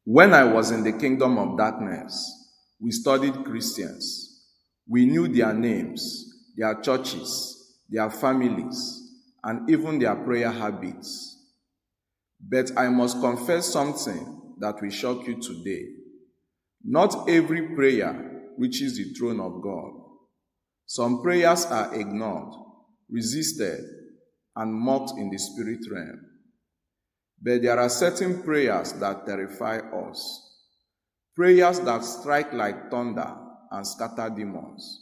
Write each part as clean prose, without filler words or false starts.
When I was in the kingdom of darkness, we studied Christians. We knew their names, their churches, their families, and even their prayer habits. But I must confess something that will shock you today. Not every prayer reaches the throne of God. Some prayers are ignored, resisted, and mocked in the spirit realm. But there are certain prayers that terrify us. Prayers that strike like thunder and scatter demons.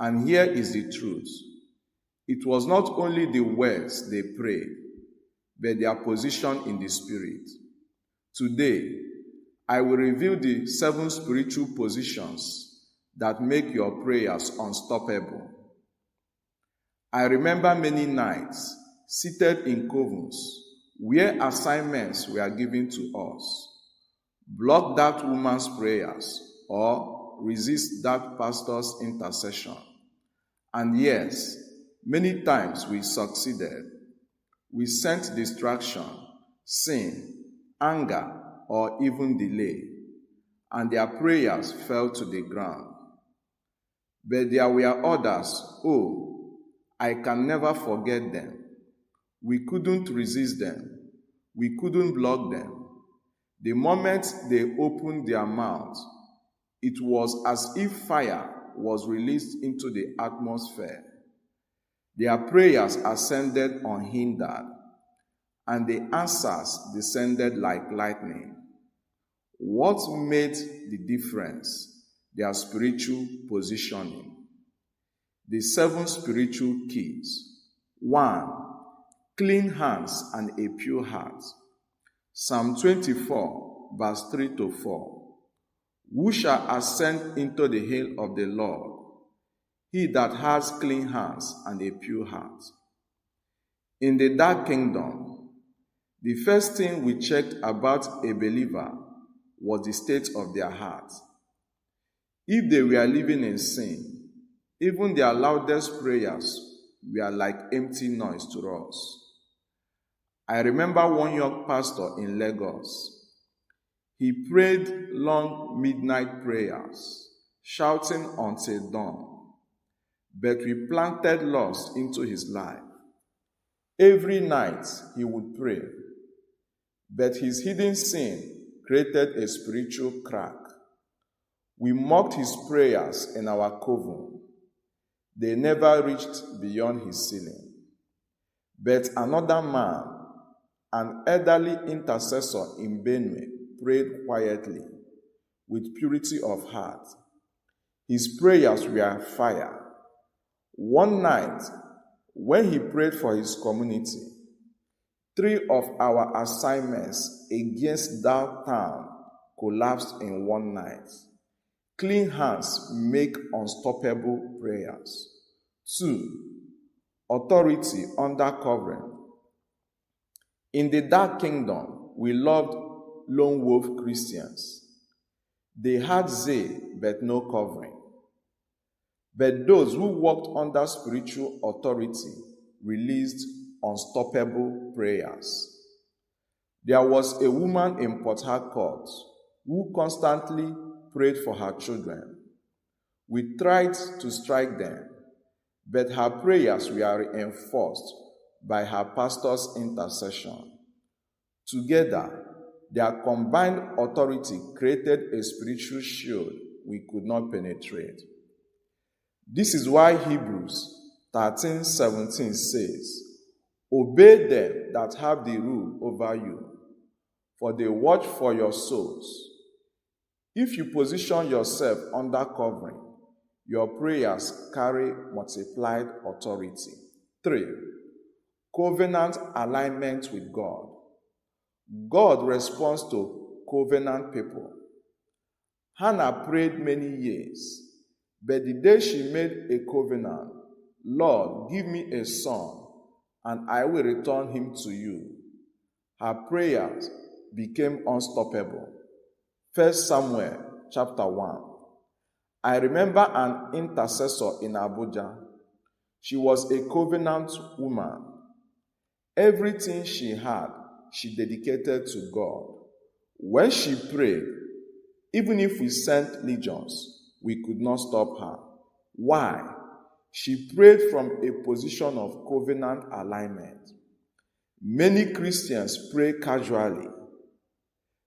And here is the truth. It was not only the words they prayed, but their position in the spirit. Today, I will reveal the 7 spiritual positions that make your prayers unstoppable. I remember many nights seated in covens where assignments were given to us. Block that woman's prayers or resist that pastor's intercession. And yes, many times we succeeded. We sent distraction, sin, anger, or even delay, and their prayers fell to the ground. But there were others, I can never forget them. We couldn't resist them. We couldn't block them. The moment they opened their mouths, it was as if fire was released into the atmosphere. Their prayers ascended unhindered, and the answers descended like lightning. What made the difference? Their spiritual positioning. The 7 spiritual keys. 1. Clean hands and a pure heart. Psalm 24, verse 3-4. Who shall ascend into the hill of the Lord? He that has clean hands and a pure heart. In the dark kingdom, the first thing we checked about a believer was the state of their heart. If they were living in sin, even their loudest prayers were like empty noise to us. I remember one young pastor in Lagos. He prayed long midnight prayers, shouting until dawn. But we planted lust into his life. Every night he would pray, but his hidden sin created a spiritual crack. We mocked his prayers in our coven. They never reached beyond his ceiling. But another man, an elderly intercessor in Benue, prayed quietly, with purity of heart. His prayers were fire. One night, when he prayed for his community, 3 of our assignments against that town collapsed in one night. Clean hands make unstoppable prayers. 2. Authority under covering. In the dark kingdom, we loved lone wolf Christians. They had zeal but no covering. But those who walked under spiritual authority released unstoppable prayers. There was a woman in Port Harcourt who constantly prayed for her children. We tried to strike them, but her prayers were reinforced by her pastor's intercession. Together, their combined authority created a spiritual shield we could not penetrate. This is why Hebrews 13:17 says, "Obey them that have the rule over you, for they watch for your souls." If you position yourself under covering, your prayers carry multiplied authority. 3. Covenant alignment with God. God responds to covenant people. Hannah prayed many years, but the day she made a covenant, "Lord, give me a son, and I will return him to you," her prayers became unstoppable. 1 Samuel chapter 1. I remember an intercessor in Abuja. She was a covenant woman. Everything she had, she dedicated to God. When she prayed, even if we sent legions, we could not stop her. Why? She prayed from a position of covenant alignment. Many Christians pray casually,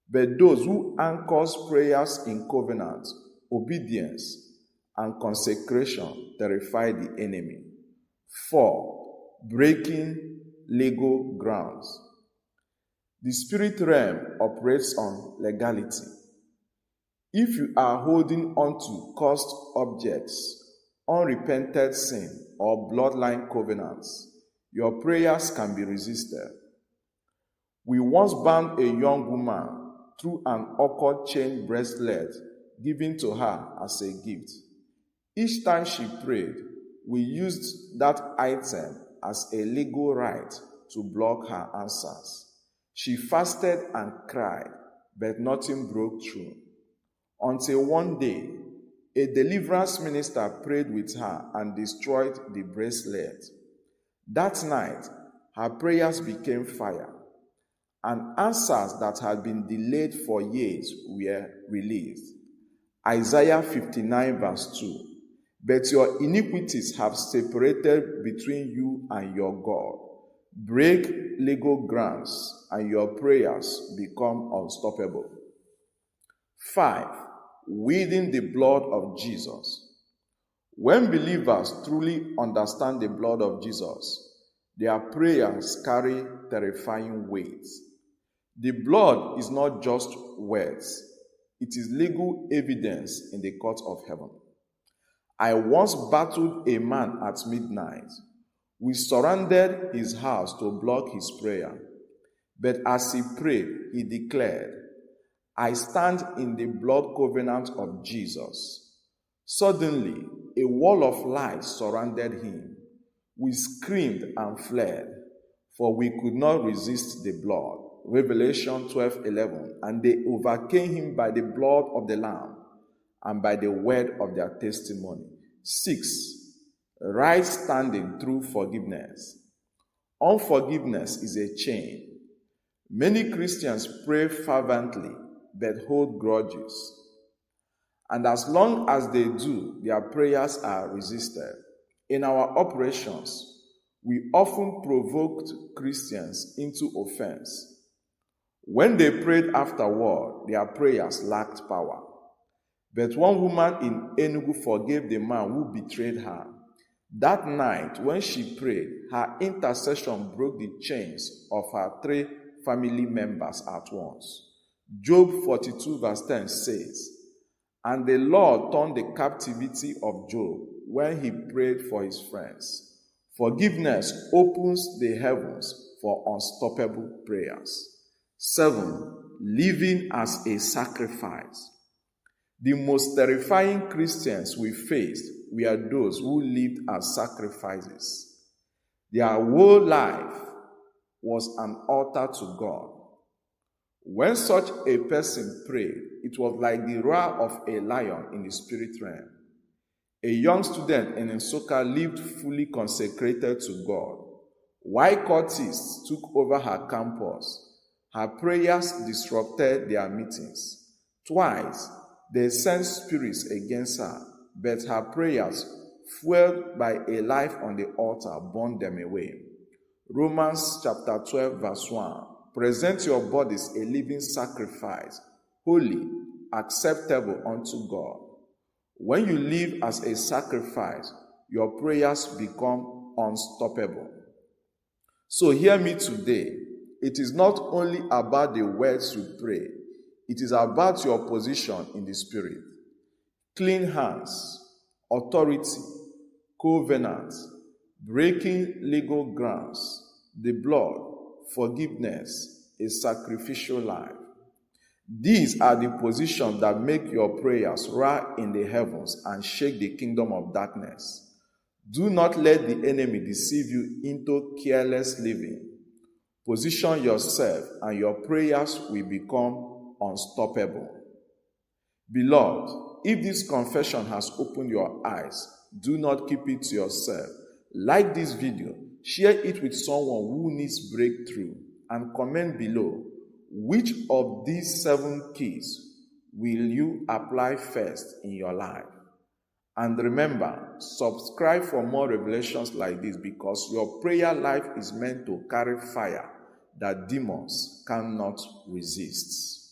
but those who anchor prayers in covenant, obedience, and consecration terrify the enemy. 4. Breaking legal grounds. The spirit realm operates on legality. If you are holding on to cursed objects, unrepented sin, or bloodline covenants, your prayers can be resisted. We once bound a young woman through an occult chain bracelet given to her as a gift. Each time she prayed, we used that item as a legal right to block her answers. She fasted and cried, but nothing broke through. Until one day, a deliverance minister prayed with her and destroyed the bracelet. That night, her prayers became fire, and answers that had been delayed for years were released. Isaiah 59 verse 2. But your iniquities have separated between you and your God. Break legal grounds, and your prayers become unstoppable. 5. Wielding the blood of Jesus. When believers truly understand the blood of Jesus, their prayers carry terrifying weight. The blood is not just words, it is legal evidence in the court of heaven. I once battled a man at midnight. We surrounded his house to block his prayer. But as he prayed, he declared, I stand in the blood covenant of Jesus. Suddenly, a wall of light surrounded him. We screamed and fled, for we could not resist the blood. Revelation 12:11. And they overcame him by the blood of the Lamb and by the word of their testimony. 6. Right standing through forgiveness. Unforgiveness is a chain. Many Christians pray fervently but hold grudges. And as long as they do, their prayers are resisted. In our operations, we often provoked Christians into offense. When they prayed afterward, their prayers lacked power. But one woman in Enugu forgave the man who betrayed her. That night, when she prayed, her intercession broke the chains of her 3 family members at once. Job 42 verse 10 says, And the Lord turned the captivity of Job when he prayed for his friends. Forgiveness opens the heavens for unstoppable prayers. 7. Living as a sacrifice. The most terrifying Christians we faced were those who lived as sacrifices. Their whole life was an altar to God. When such a person prayed, it was like the roar of a lion in the spirit realm. A young student in Nsukka lived fully consecrated to God. While cultists took over her campus, her prayers disrupted their meetings. Twice, they sent spirits against her, but her prayers, fueled by a life on the altar, burned them away. Romans chapter 12 verse 1. Present your bodies a living sacrifice, holy, acceptable unto God. When you live as a sacrifice, your prayers become unstoppable. So hear me today. It is not only about the words you pray, it is about your position in the Spirit. Clean hands, authority, covenant, breaking legal grounds, the blood, forgiveness, a sacrificial life. These are the positions that make your prayers roar in the heavens and shake the kingdom of darkness. Do not let the enemy deceive you into careless living. Position yourself and your prayers will become unstoppable. Beloved, if this confession has opened your eyes, do not keep it to yourself. Like this video, share it with someone who needs breakthrough, and comment below, Which of these 7 keys will you apply first in your life? And remember, subscribe for more revelations like this, because your prayer life is meant to carry fire that demons cannot resist.